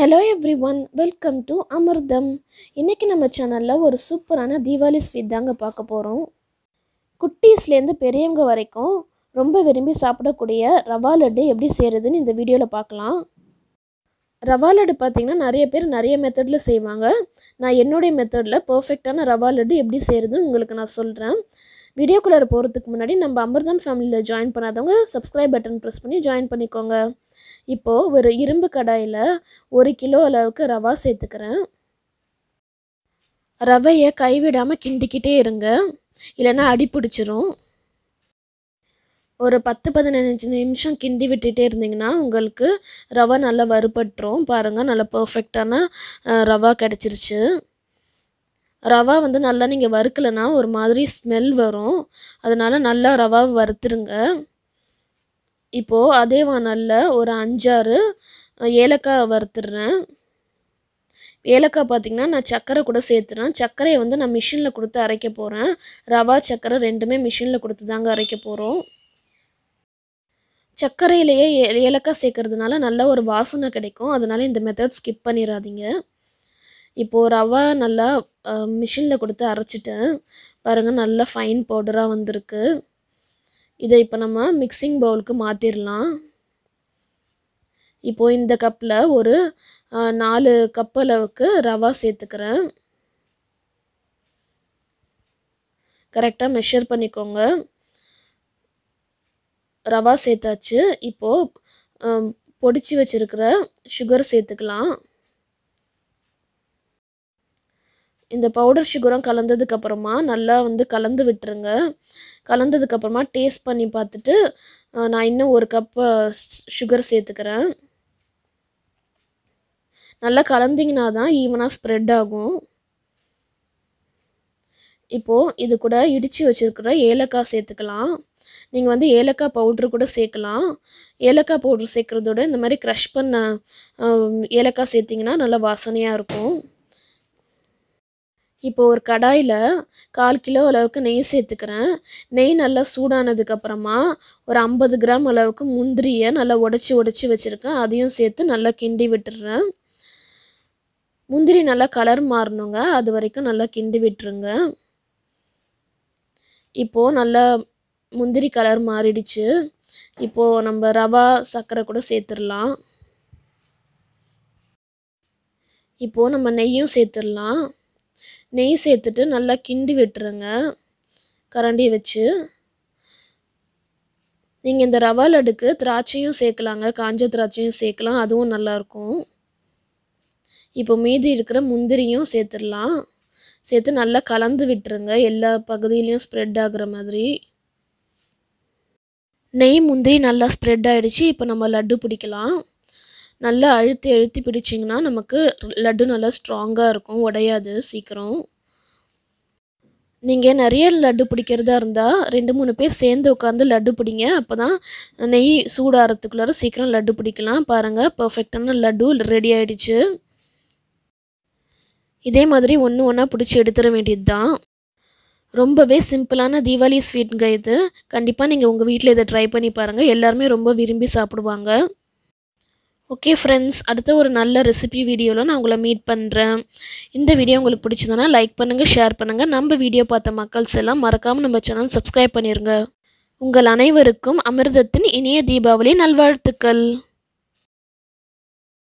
Hello everyone, welcome to Amirdham. இன்னைக்கு நம்ம சேனல்ல ஒரு சூப்பரான தீபாவளி ஸ்வீட் தாங்க பார்க்க போறோம். குட்டீஸ்ல இருந்து பெரியவங்க வரைக்கும் ரொம்ப விரும்பி சாப்பிடக்கூடிய ரவா லட்டு எப்படி செய்யறதுன்னு இந்த வீடியோல பார்க்கலாம். ரவா லட்டு பாத்தீங்கன்னா நிறைய பேர் நிறைய மெத்தட்ல செய்வாங்க. நான் என்னோட மெத்தட்ல பெர்ஃபெக்ட்டான ரவா லட்டு எப்படி செய்யறதுன்னு உங்களுக்கு நான் சொல்றேன். வீடியோக்குள்ள போறதுக்கு முன்னாடி நம்ம அமிர்தம் ஃபேமிலில ஜாயின் பண்ணாதவங்க subscribe பட்டன் பிரஸ் பண்ணி ஜாயின் பண்ணிக்கோங்க. இப்போ ஒரு இரும்பு கடாயில 1 கிலோ அளவுக்கு ரவா சேர்த்துக்கிறேன். ரவையை கைவிடாம கிண்டிக்கிட்டே இருங்க, இல்லைன்னா அடி பிடிச்சிரும். ஒரு 10-15 நிமிஷம் கிண்டி விட்டுட்டே இருந்தீங்கன்னா உங்களுக்கு ரவை நல்லா வறுபட்டுரும். பாருங்க, நல்லா பெர்ஃபெக்டான ரவா கிடைச்சிருச்சு. ரவா வந்து நல்லா நீங்கள் வறுக்கலைன்னா ஒரு மாதிரி ஸ்மெல் வரும். அதனால நல்லா ரவாவை வறுத்துருங்க. இப்போது அதே வானலில் ஒரு 5-6 ஏலக்காய் வறுத்துடுறேன். ஏலக்காய் பார்த்திங்கன்னா நான் சர்க்கரை கூட சேர்த்துறேன். சர்க்கரையை வந்து நான் மிஷினில் கொடுத்து அரைக்க போகிறேன். ரவா சர்க்கரை ரெண்டுமே மிஷினில் கொடுத்து தாங்க அரைக்க போகிறோம். சர்க்கரையிலேயே ஏலக்காய் சேர்க்கறதுனால நல்ல ஒரு வாசனை கிடைக்கும். அதனால இந்த மெத்தட் ஸ்கிப் பண்ணிடாதீங்க. இப்போது ரவா நல்லா மிஷினில் கொடுத்து அரைச்சிட்டேன். பாருங்கள், நல்லா ஃபைன் பவுடராக வந்திருக்கு. இதை இப்போ நம்ம மிக்சிங் பவுலுக்கு மாற்றிடலாம். இப்போது இந்த கப்பில் ஒரு 4 கப் அளவுக்கு ரவா சேர்த்துக்கிறேன். கரெக்டாக மெஷர் பண்ணிக்கோங்க. ரவா சேர்த்தாச்சு. இப்போது பொடிச்சு வச்சுருக்கிற சுகர் சேர்த்துக்கலாம். இந்த பவுடர் சுகரும் கலந்ததுக்கப்புறமா நல்லா வந்து கலந்து விட்டுருங்க. கலந்ததுக்கப்புறமா டேஸ்ட் பண்ணி பார்த்துட்டு நான் இன்னும் 1 கப்பு சுகர் சேர்த்துக்கிறேன். நல்லா கலந்திங்கன்னா தான் ஈவனாக ஸ்ப்ரெட் ஆகும். இப்போது இது கூட இடித்து வச்சுருக்கிற ஏலக்காய் சேர்த்துக்கலாம். நீங்கள் வந்து ஏலக்காய் பவுட்ரு கூட சேர்க்கலாம். ஏலக்காய் பவுட்ரு சேர்க்குறதோட இந்த மாதிரி க்ரஷ் பண்ண ஏலக்காய் சேர்த்திங்கன்னா நல்லா வாசனையாக இருக்கும். இப்போது ஒரு கடாயில் 1/4 கிலோ அளவுக்கு நெய் சேர்த்துக்கிறேன். நெய் நல்லா சூடானதுக்கப்புறமா ஒரு 50 கிராம் அளவுக்கு முந்திரியை நல்லா உடச்சி வச்சுருக்கேன். அதையும் சேர்த்து நல்லா கிண்டி விட்டுடுறேன். முந்திரி நல்லா கலர் மாறணுங்க, அது வரைக்கும் நல்லா கிண்டி விட்டுருங்க. இப்போது நல்லா முந்திரி கலர் மாறிடுச்சு. இப்போது நம்ம ரவா சர்க்கரை கூட சேர்த்துடலாம். இப்போது நம்ம நெய்யும் சேர்த்துடலாம். நெய் சேர்த்துட்டு நல்லா கிண்டி விட்டுருங்க கரண்டி வச்சு. நீங்கள் இந்த ரவா லட்டுக்கு திராட்சையும் சேர்க்கலாங்க, காஞ்ச திராட்சையும் சேர்க்கலாம், அதுவும் நல்லாயிருக்கும். இப்போ மீதி இருக்கிற முந்திரியும் சேர்த்துடலாம். சேர்த்து நல்லா கலந்து விட்டுருங்க, எல்லா பகுதியிலையும் ஸ்ப்ரெட் ஆகுற மாதிரி. நெய் முந்திரி நல்லா ஸ்ப்ரெட் ஆகிடுச்சு. இப்போ நம்ம லட்டு பிடிக்கலாம். நல்லா அழுத்தி பிடிச்சிங்கன்னா நமக்கு லட்டு நல்லா ஸ்ட்ராங்காக இருக்கும், உடையாது சீக்கிரம். நீங்கள் நிறைய லட்டு பிடிக்கிறதா இருந்தால் 2-3 பேர் சேர்ந்து உட்காந்து லட்டு பிடிங்க. அப்போ தான் நெய் சூடாகிறதுக்குள்ளார சீக்கிரம் லட்டு பிடிக்கலாம். பாருங்கள், பர்ஃபெக்டான லட்டு ரெடி ஆகிடுச்சு. இதே மாதிரி ஒன்றா பிடிச்சி எடுத்துட வேண்டியது தான். ரொம்பவே சிம்பிளான தீபாவளி ஸ்வீட்டுங்க இது. கண்டிப்பாக நீங்கள் உங்கள் வீட்டில் இதை ட்ரை பண்ணி பாருங்கள். எல்லாருமே ரொம்ப விரும்பி சாப்பிடுவாங்க. ஓகே ஃப்ரெண்ட்ஸ், அடுத்த ஒரு நல்ல ரெசிபி வீடியோவில் நான் உங்களை மீட் பண்ணுறேன். இந்த வீடியோ உங்களுக்கு பிடிச்சதுன்னா லைக் பண்ணுங்கள், ஷேர் பண்ணுங்கள். நம்ம வீடியோ பார்த்த மக்கள்ஸ் எல்லாம் மறக்காமல் நம்ம சேனல் சப்ஸ்கிரைப் பண்ணிடுங்க. உங்கள் அனைவருக்கும் அமிர்தத்தின் இனிய தீபாவளி நல்வாழ்த்துக்கள்.